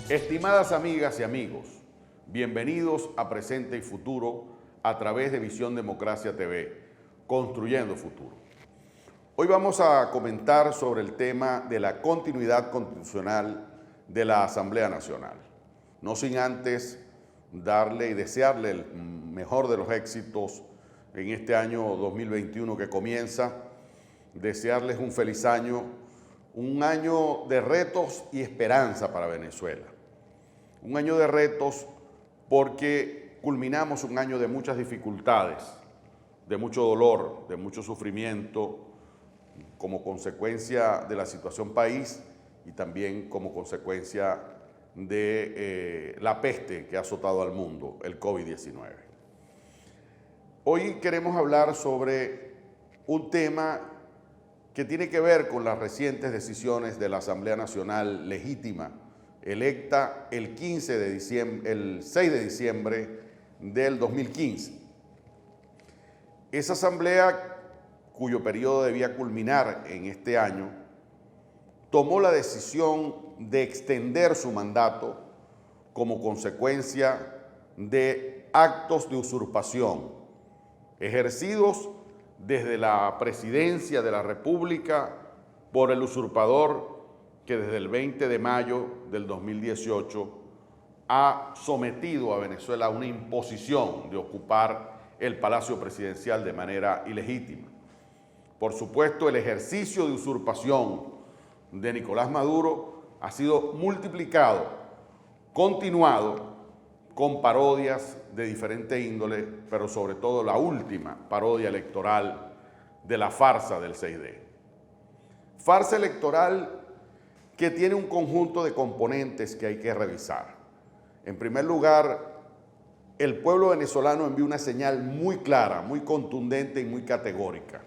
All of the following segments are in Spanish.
Estimadas amigas y amigos, bienvenidos a Presente y Futuro a través de Visión Democracia TV, Construyendo Futuro. Hoy vamos a comentar sobre el tema de la continuidad constitucional de la Asamblea Nacional. No sin antes darle y desearle el mejor de los éxitos en este año 2021 que comienza, desearles un feliz año, un año de retos y esperanza para Venezuela. Un año de retos porque culminamos un año de muchas dificultades, de mucho dolor, de mucho sufrimiento, como consecuencia de la situación país y también como consecuencia de la peste que ha azotado al mundo, el COVID-19. Hoy queremos hablar sobre un tema que tiene que ver con las recientes decisiones de la Asamblea Nacional legítima, electa el 6 de diciembre del 2015. Esa asamblea, cuyo periodo debía culminar en este año, tomó la decisión de extender su mandato como consecuencia de actos de usurpación ejercidos desde la presidencia de la República por el usurpador que desde el 20 de mayo del 2018 ha sometido a Venezuela a una imposición de ocupar el Palacio Presidencial de manera ilegítima. Por supuesto, el ejercicio de usurpación de Nicolás Maduro ha sido multiplicado, continuado, con parodias de diferente índole, pero sobre todo la última parodia electoral de la farsa del 6D. Farsa electoral que tiene un conjunto de componentes que hay que revisar. En primer lugar, el pueblo venezolano envió una señal muy clara, muy contundente y muy categórica.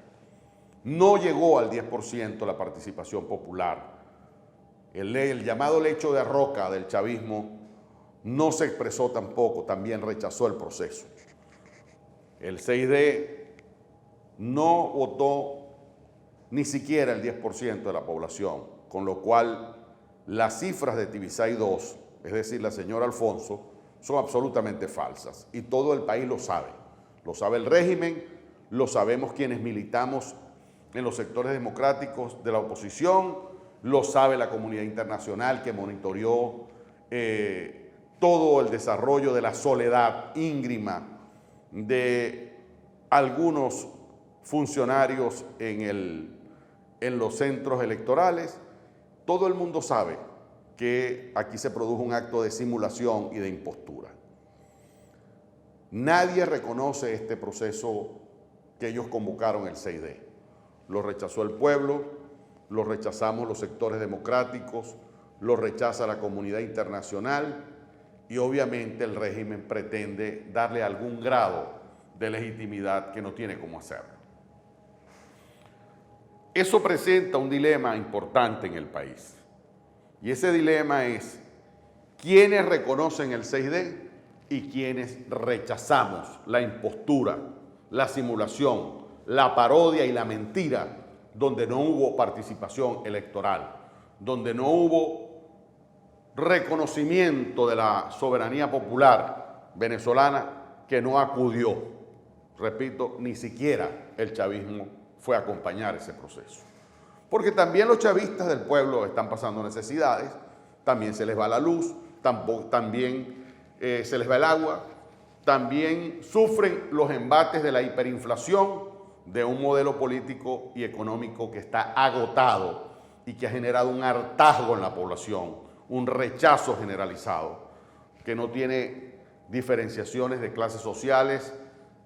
No llegó al 10% la participación popular. El llamado lecho de roca del chavismo no se expresó tampoco, también rechazó el proceso. El 6D no votó ni siquiera el 10% de la población, con lo cual las cifras de Tibisay II, es decir, la señora Alfonso, son absolutamente falsas y todo el país lo sabe el régimen, lo sabemos quienes militamos en los sectores democráticos de la oposición, lo sabe la comunidad internacional que monitoreó todo el desarrollo de la soledad íngrima de algunos funcionarios en los centros electorales. Todo el mundo sabe que aquí se produjo un acto de simulación y de impostura. Nadie reconoce este proceso que ellos convocaron el 6D. Lo rechazó el pueblo, lo rechazamos los sectores democráticos, lo rechaza la comunidad internacional y obviamente el régimen pretende darle algún grado de legitimidad que no tiene cómo hacerlo. Eso presenta un dilema importante en el país. Y ese dilema es quiénes reconocen el 6D y quiénes rechazamos la impostura, la simulación, la parodia y la mentira, donde no hubo participación electoral, donde no hubo reconocimiento de la soberanía popular venezolana que no acudió. Repito, ni siquiera el chavismo fue a acompañar ese proceso. Porque también los chavistas del pueblo están pasando necesidades, también se les va la luz, también se les va el agua, también sufren los embates de la hiperinflación, de un modelo político y económico que está agotado y que ha generado un hartazgo en la población, un rechazo generalizado, que no tiene diferenciaciones de clases sociales,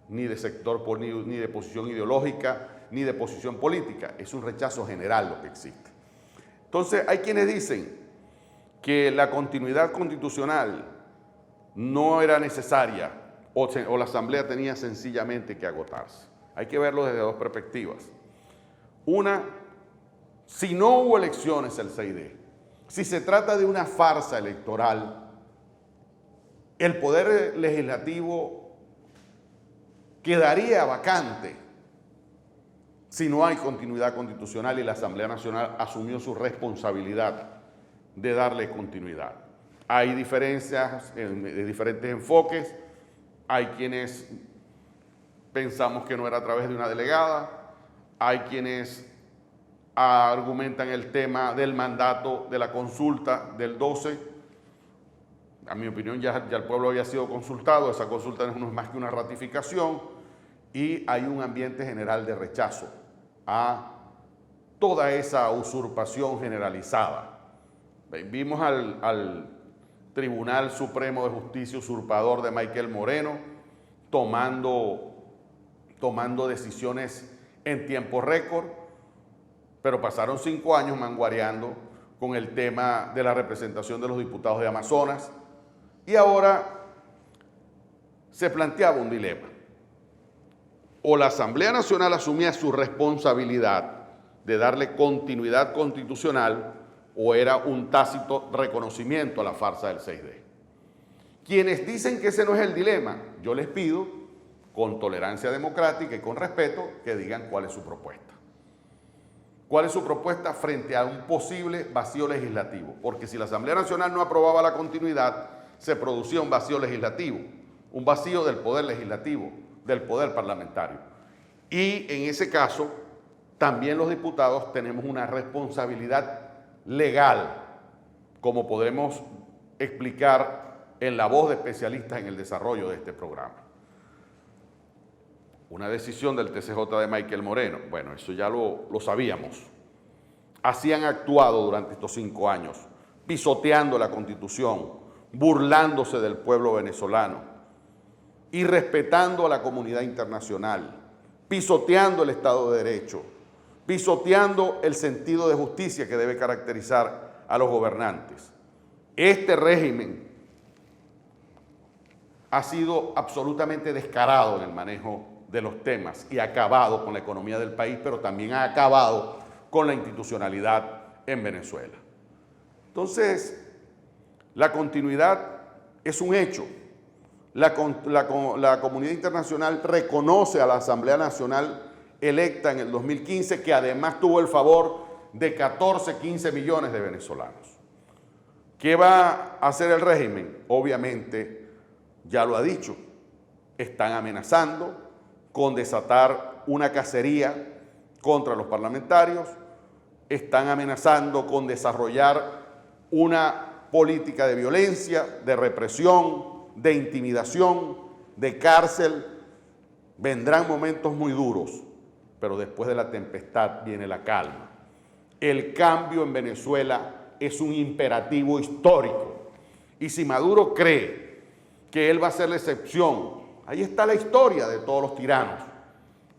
ni de sector, ni de posición ideológica, ni de posición política. Es un rechazo general lo que existe. Entonces, hay quienes dicen que la continuidad constitucional no era necesaria o la Asamblea tenía sencillamente que agotarse. Hay que verlo desde dos perspectivas. Una, si no hubo elecciones el 6D, si se trata de una farsa electoral, el poder legislativo quedaría vacante si no hay continuidad constitucional y la Asamblea Nacional asumió su responsabilidad de darle continuidad. Hay diferencias de diferentes enfoques. Hay quienes pensamos que no era a través de una delegada. Hay quienes argumentan el tema del mandato de la consulta del 12. A mi opinión ya el pueblo había sido consultado, esa consulta no es más que una ratificación y hay un ambiente general de rechazo a toda esa usurpación generalizada. Vimos al Tribunal Supremo de Justicia usurpador de Michael Moreno tomando decisiones en tiempo récord, pero pasaron 5 años manguareando con el tema de la representación de los diputados de Amazonas y ahora se planteaba un dilema. O la Asamblea Nacional asumía su responsabilidad de darle continuidad constitucional o era un tácito reconocimiento a la farsa del 6D. Quienes dicen que ese no es el dilema, yo les pido, con tolerancia democrática y con respeto, que digan cuál es su propuesta. ¿Cuál es su propuesta frente a un posible vacío legislativo? Porque si la Asamblea Nacional no aprobaba la continuidad, se producía un vacío legislativo, un vacío del poder legislativo, del poder parlamentario. Y en ese caso, también los diputados tenemos una responsabilidad legal, como podremos explicar en la voz de especialistas en el desarrollo de este programa. Una decisión del TCJ de Michael Moreno, bueno, eso ya lo sabíamos. Así han actuado durante estos 5 años, pisoteando la Constitución, burlándose del pueblo venezolano, irrespetando a la comunidad internacional, pisoteando el Estado de Derecho, pisoteando el sentido de justicia que debe caracterizar a los gobernantes. Este régimen ha sido absolutamente descarado en el manejo de los temas y ha acabado con la economía del país, pero también ha acabado con la institucionalidad en Venezuela. Entonces, la continuidad es un hecho. La comunidad internacional reconoce a la Asamblea Nacional electa en el 2015, que además tuvo el favor de 14, 15 millones de venezolanos. ¿Qué va a hacer el régimen? Obviamente, ya lo ha dicho, están amenazando con desatar una cacería contra los parlamentarios, están amenazando con desarrollar una política de violencia, de represión, de intimidación, de cárcel. Vendrán momentos muy duros, pero después de la tempestad viene la calma. El cambio en Venezuela es un imperativo histórico. Y si Maduro cree que él va a ser la excepción, ahí está la historia de todos los tiranos.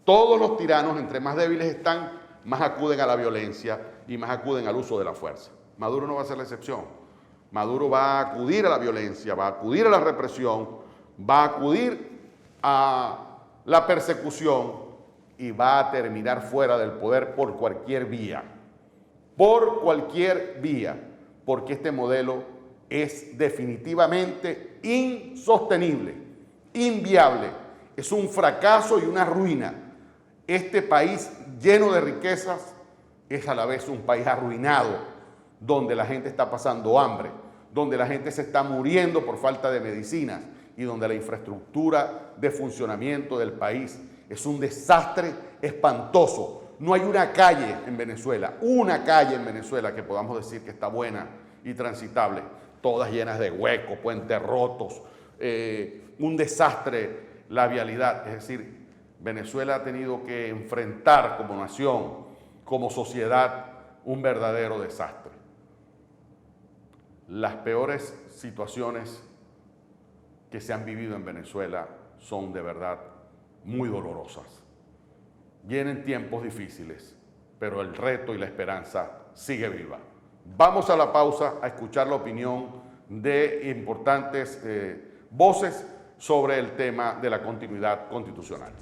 Todos los tiranos, entre más débiles están, más acuden a la violencia y más acuden al uso de la fuerza. Maduro no va a ser la excepción. Maduro va a acudir a la violencia, va a acudir a la represión, va a acudir a la persecución y va a terminar fuera del poder por cualquier vía. Por cualquier vía, porque este modelo es definitivamente insostenible, inviable, es un fracaso y una ruina. Este país lleno de riquezas es a la vez un país arruinado, donde la gente está pasando hambre, donde la gente se está muriendo por falta de medicinas y donde la infraestructura de funcionamiento del país es un desastre espantoso. No hay una calle en Venezuela que podamos decir que está buena y transitable, todas llenas de huecos, puentes rotos, un desastre la vialidad. Es decir, Venezuela ha tenido que enfrentar como nación, como sociedad, un verdadero desastre. Las peores situaciones que se han vivido en Venezuela son de verdad muy dolorosas. Vienen tiempos difíciles, pero el reto y la esperanza sigue viva. Vamos a la pausa a escuchar la opinión de importantes voces sobre el tema de la continuidad constitucional.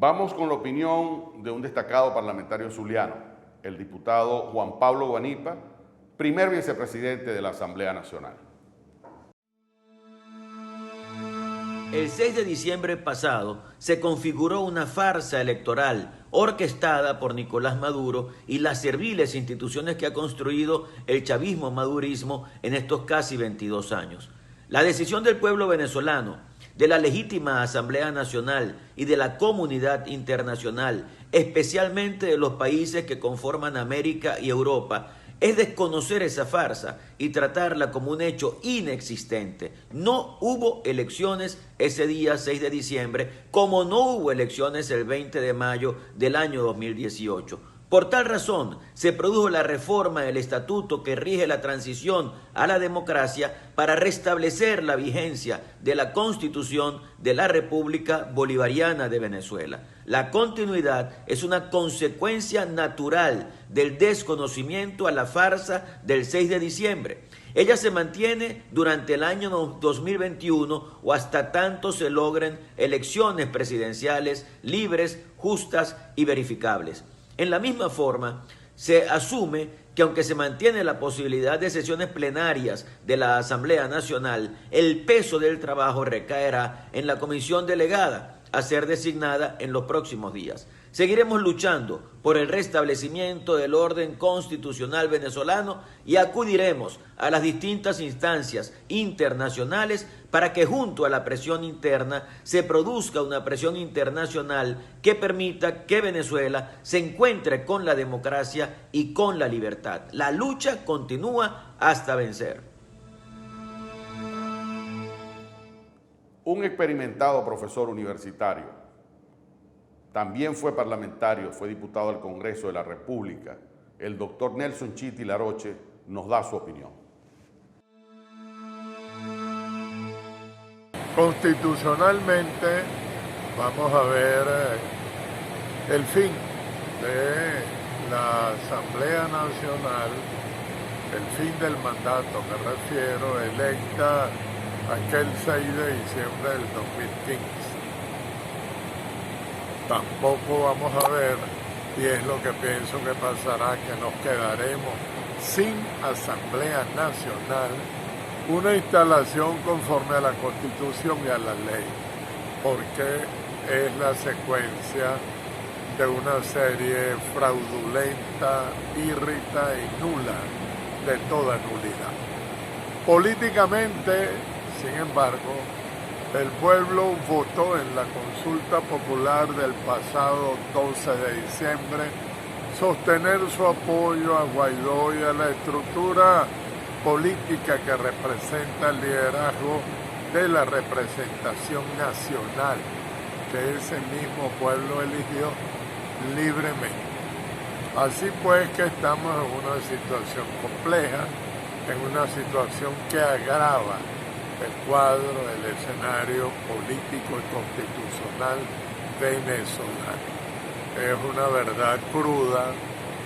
Vamos con la opinión de un destacado parlamentario zuliano, el diputado Juan Pablo Guanipa, primer vicepresidente de la Asamblea Nacional. El 6 de diciembre pasado se configuró una farsa electoral orquestada por Nicolás Maduro y las serviles instituciones que ha construido el chavismo-madurismo en estos casi 22 años. La decisión del pueblo venezolano, de la legítima Asamblea Nacional y de la comunidad internacional, especialmente de los países que conforman América y Europa, es desconocer esa farsa y tratarla como un hecho inexistente. No hubo elecciones ese día 6 de diciembre, como no hubo elecciones el 20 de mayo del año 2018. Por tal razón, se produjo la reforma del estatuto que rige la transición a la democracia para restablecer la vigencia de la Constitución de la República Bolivariana de Venezuela. La continuidad es una consecuencia natural del desconocimiento a la farsa del 6 de diciembre. Ella se mantiene durante el año 2021 o hasta tanto se logren elecciones presidenciales libres, justas y verificables. En la misma forma, se asume que aunque se mantiene la posibilidad de sesiones plenarias de la Asamblea Nacional, el peso del trabajo recaerá en la comisión delegada a ser designada en los próximos días. Seguiremos luchando por el restablecimiento del orden constitucional venezolano y acudiremos a las distintas instancias internacionales para que junto a la presión interna se produzca una presión internacional que permita que Venezuela se encuentre con la democracia y con la libertad. La lucha continúa hasta vencer. Un experimentado profesor universitario, también fue parlamentario, fue diputado al Congreso de la República, el doctor Nelson Chiti Laroche, nos da su opinión. Constitucionalmente vamos a ver el fin de la Asamblea Nacional, el fin del mandato, me refiero, electa aquel 6 de diciembre del 2015. Tampoco vamos a ver, y es lo que pienso que pasará, que nos quedaremos sin Asamblea Nacional, una instalación conforme a la Constitución y a la ley, porque es la secuencia de una serie fraudulenta, írrita y nula, de toda nulidad. Políticamente, sin embargo, el pueblo votó en la consulta popular del pasado 12 de diciembre sostener su apoyo a Guaidó y a la estructura política que representa el liderazgo de la representación nacional que ese mismo pueblo eligió libremente. Así pues que estamos en una situación compleja, en una situación que agrava el cuadro del escenario político y constitucional venezolano. Es una verdad cruda,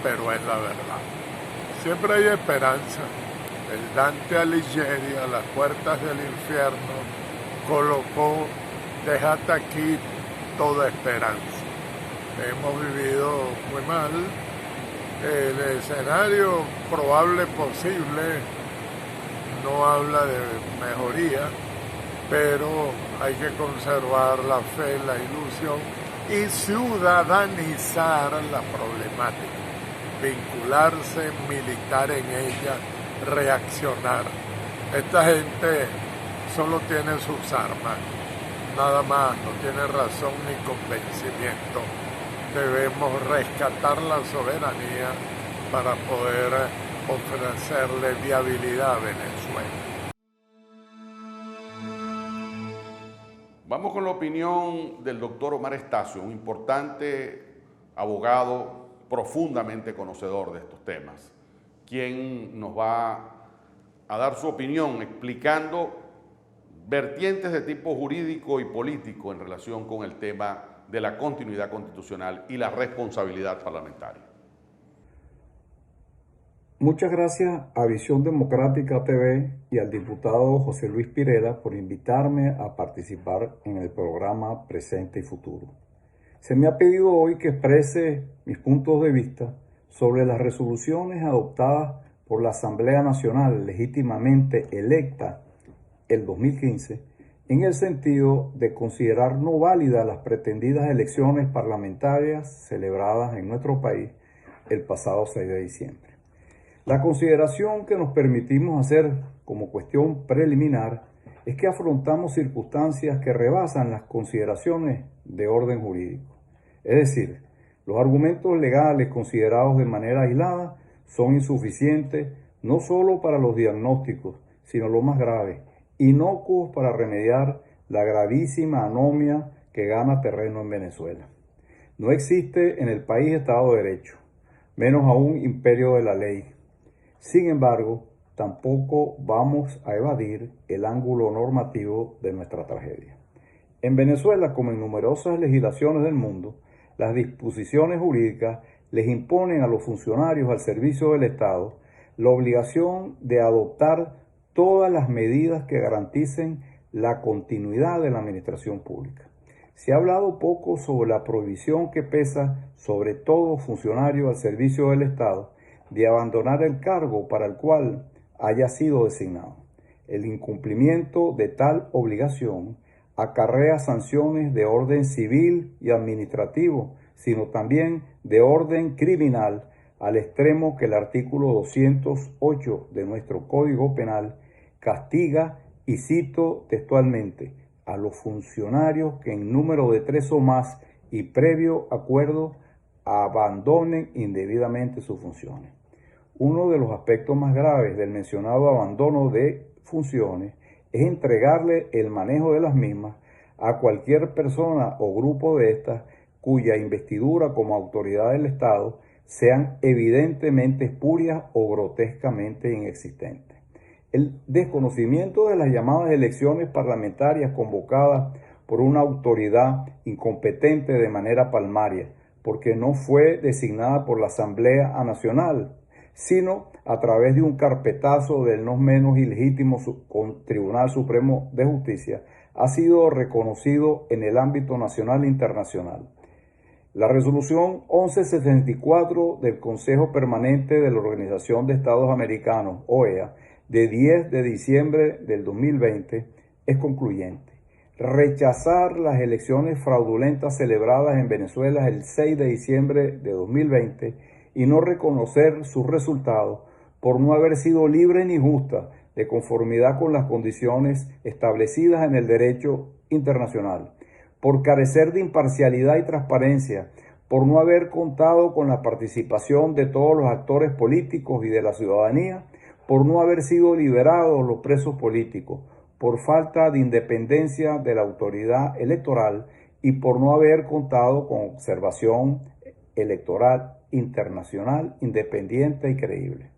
pero es la verdad. Siempre hay esperanza. El Dante Alighieri a las puertas del infierno colocó: dejad aquí toda esperanza. Hemos vivido muy mal. El escenario probable posible no habla de mejoría, pero hay que conservar la fe, la ilusión y ciudadanizar la problemática, vincularse, militar en ella, reaccionar. Esta gente solo tiene sus armas, nada más, no tiene razón ni convencimiento. Debemos rescatar la soberanía para poder ofrecerle viabilidad a Venezuela. Vamos con la opinión del doctor Omar Estacio, un importante abogado profundamente conocedor de estos temas, quien nos va a dar su opinión explicando vertientes de tipo jurídico y político en relación con el tema de la continuidad constitucional y la responsabilidad parlamentaria. Muchas gracias a Visión Democrática TV y al diputado José Luis Pirela por invitarme a participar en el programa Presente y Futuro. Se me ha pedido hoy que exprese mis puntos de vista sobre las resoluciones adoptadas por la Asamblea Nacional legítimamente electa el 2015 en el sentido de considerar no válidas las pretendidas elecciones parlamentarias celebradas en nuestro país el pasado 6 de diciembre. La consideración que nos permitimos hacer como cuestión preliminar es que afrontamos circunstancias que rebasan las consideraciones de orden jurídico. Es decir, los argumentos legales considerados de manera aislada son insuficientes no solo para los diagnósticos, sino lo más grave, inocuos para remediar la gravísima anomia que gana terreno en Venezuela. No existe en el país Estado de Derecho, menos aún imperio de la ley. Sin embargo, tampoco vamos a evadir el ángulo normativo de nuestra tragedia. En Venezuela, como en numerosas legislaciones del mundo, las disposiciones jurídicas les imponen a los funcionarios al servicio del Estado la obligación de adoptar todas las medidas que garanticen la continuidad de la administración pública. Se ha hablado poco sobre la prohibición que pesa sobre todo funcionario al servicio del Estado de abandonar el cargo para el cual haya sido designado. El incumplimiento de tal obligación acarrea sanciones de orden civil y administrativo, sino también de orden criminal, al extremo que el artículo 208 de nuestro Código Penal castiga, y cito textualmente, a los funcionarios que en número de 3 o más y previo acuerdo abandonen indebidamente sus funciones. Uno de los aspectos más graves del mencionado abandono de funciones es entregarle el manejo de las mismas a cualquier persona o grupo de estas cuya investidura como autoridad del Estado sean evidentemente espurias o grotescamente inexistentes. El desconocimiento de las llamadas elecciones parlamentarias convocadas por una autoridad incompetente de manera palmaria, porque no fue designada por la Asamblea Nacional, sino a través de un carpetazo del no menos ilegítimo Tribunal Supremo de Justicia, ha sido reconocido en el ámbito nacional e internacional. La resolución 1174 del Consejo Permanente de la Organización de Estados Americanos, OEA, de 10 de diciembre del 2020, es concluyente. Rechazar las elecciones fraudulentas celebradas en Venezuela el 6 de diciembre de 2020 y no reconocer sus resultados por no haber sido libre ni justa de conformidad con las condiciones establecidas en el derecho internacional, por carecer de imparcialidad y transparencia, por no haber contado con la participación de todos los actores políticos y de la ciudadanía, por no haber sido liberados los presos políticos, por falta de independencia de la autoridad electoral y por no haber contado con observación electoral internacional independiente y creíble.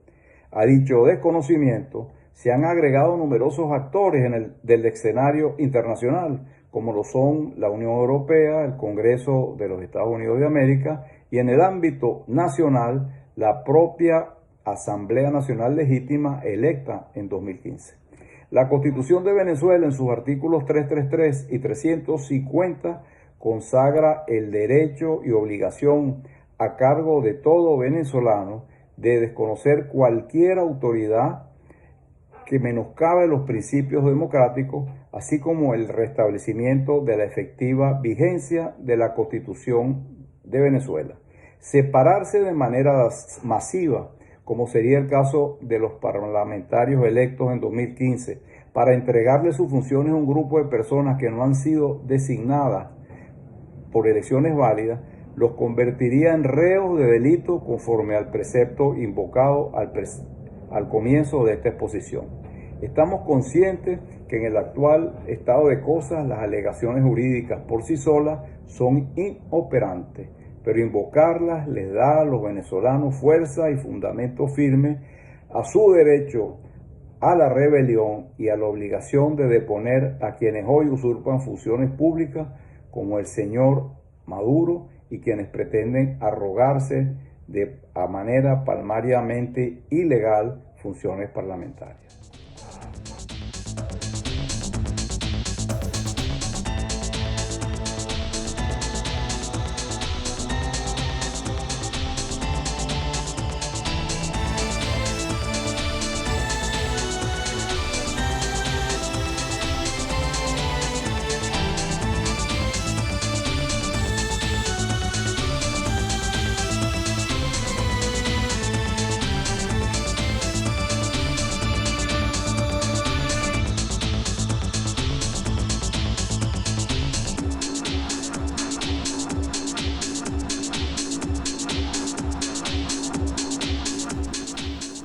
A dicho desconocimiento se han agregado numerosos actores del escenario internacional, como lo son la Unión Europea, el Congreso de los Estados Unidos de América y en el ámbito nacional la propia Asamblea Nacional Legítima electa en 2015. La Constitución de Venezuela en sus artículos 333 y 350 consagra el derecho y obligación a cargo de todo venezolano de desconocer cualquier autoridad que menoscabe los principios democráticos, así como el restablecimiento de la efectiva vigencia de la Constitución de Venezuela. Separarse de manera masiva, como sería el caso de los parlamentarios electos en 2015, para entregarle sus funciones a un grupo de personas que no han sido designadas por elecciones válidas, los convertiría en reos de delito conforme al precepto invocado al comienzo de esta exposición. Estamos conscientes que en el actual estado de cosas las alegaciones jurídicas por sí solas son inoperantes, pero invocarlas les da a los venezolanos fuerza y fundamento firme a su derecho a la rebelión y a la obligación de deponer a quienes hoy usurpan funciones públicas como el señor Maduro y quienes pretenden arrogarse a manera palmariamente ilegal funciones parlamentarias.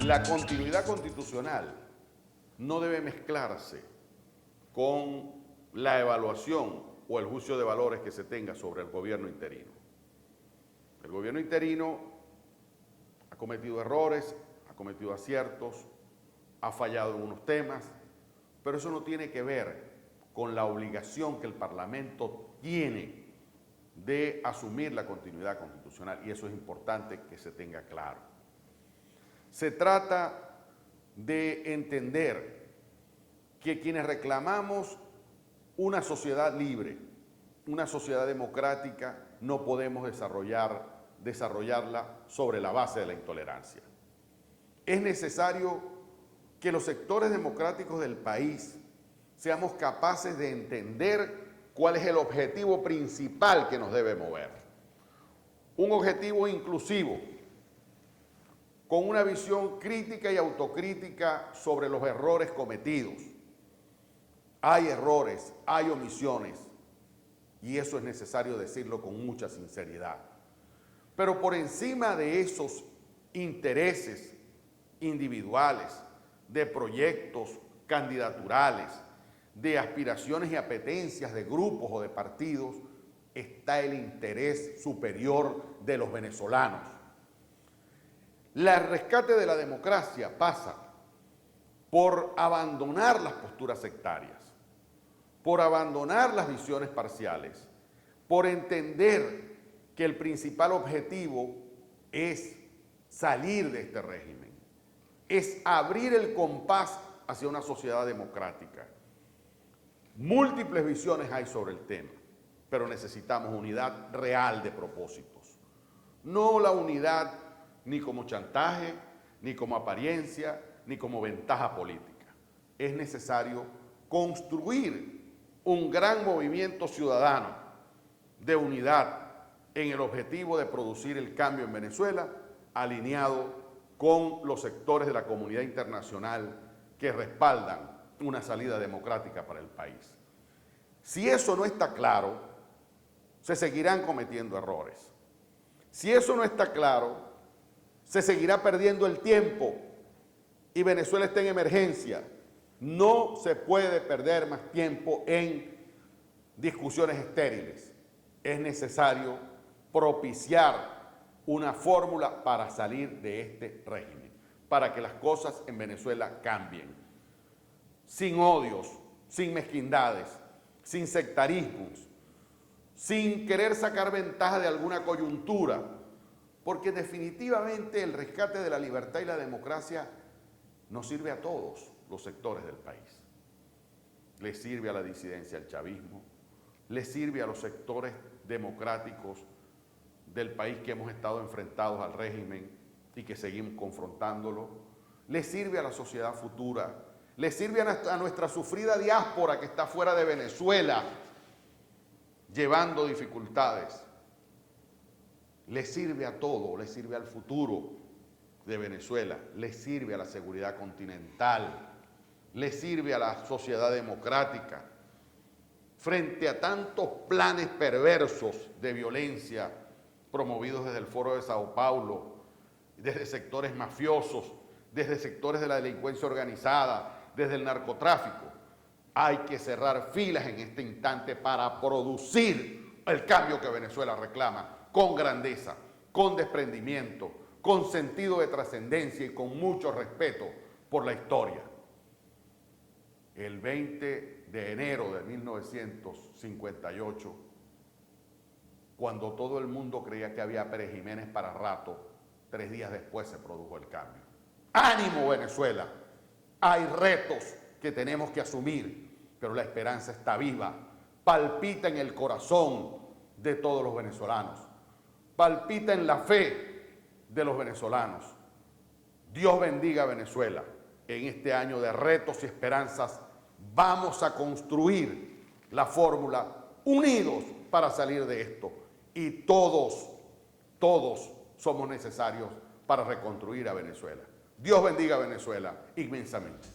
La continuidad constitucional no debe mezclarse con la evaluación o el juicio de valores que se tenga sobre el gobierno interino. El gobierno interino ha cometido errores, ha cometido aciertos, ha fallado en unos temas, pero eso no tiene que ver con la obligación que el Parlamento tiene de asumir la continuidad constitucional, y eso es importante que se tenga claro. Se trata de entender que quienes reclamamos una sociedad libre, una sociedad democrática, no podemos desarrollarla sobre la base de la intolerancia. Es necesario que los sectores democráticos del país seamos capaces de entender cuál es el objetivo principal que nos debe mover. Un objetivo inclusivo, con una visión crítica y autocrítica sobre los errores cometidos. Hay errores, hay omisiones, y eso es necesario decirlo con mucha sinceridad. Pero por encima de esos intereses individuales, de proyectos candidaturales, de aspiraciones y apetencias de grupos o de partidos, está el interés superior de los venezolanos. El rescate de la democracia pasa por abandonar las posturas sectarias, por abandonar las visiones parciales, por entender que el principal objetivo es salir de este régimen, es abrir el compás hacia una sociedad democrática. Múltiples visiones hay sobre el tema, pero necesitamos unidad real de propósitos. No la unidad ni como chantaje, ni como apariencia, ni como ventaja política. Es necesario construir un gran movimiento ciudadano de unidad en el objetivo de producir el cambio en Venezuela, alineado con los sectores de la comunidad internacional que respaldan una salida democrática para el país. Si eso no está claro, se seguirán cometiendo errores. Si eso no está claro, se seguirá perdiendo el tiempo y Venezuela está en emergencia. No se puede perder más tiempo en discusiones estériles. Es necesario propiciar una fórmula para salir de este régimen, para que las cosas en Venezuela cambien. Sin odios, sin mezquindades, sin sectarismos, sin querer sacar ventaja de alguna coyuntura, porque definitivamente el rescate de la libertad y la democracia nos sirve a todos los sectores del país. Le sirve a la disidencia del chavismo, le sirve a los sectores democráticos del país que hemos estado enfrentados al régimen y que seguimos confrontándolo, le sirve a la sociedad futura, le sirve a nuestra sufrida diáspora que está fuera de Venezuela, llevando dificultades. Le sirve a todo, le sirve al futuro de Venezuela, le sirve a la seguridad continental, le sirve a la sociedad democrática. Frente a tantos planes perversos de violencia promovidos desde el Foro de Sao Paulo, desde sectores mafiosos, desde sectores de la delincuencia organizada, desde el narcotráfico, hay que cerrar filas en este instante para producir el cambio que Venezuela reclama con grandeza, con desprendimiento, con sentido de trascendencia y con mucho respeto por la historia. El 20 de enero de 1958, cuando todo el mundo creía que había Pérez Jiménez para rato, 3 días después se produjo el cambio. ¡Ánimo, Venezuela! Hay retos que tenemos que asumir, pero la esperanza está viva, palpita en el corazón de todos los venezolanos, palpita en la fe de los venezolanos. Dios bendiga a Venezuela. En este año de retos y esperanzas vamos a construir la fórmula unidos para salir de esto. Y todos somos necesarios para reconstruir a Venezuela. Dios bendiga a Venezuela inmensamente.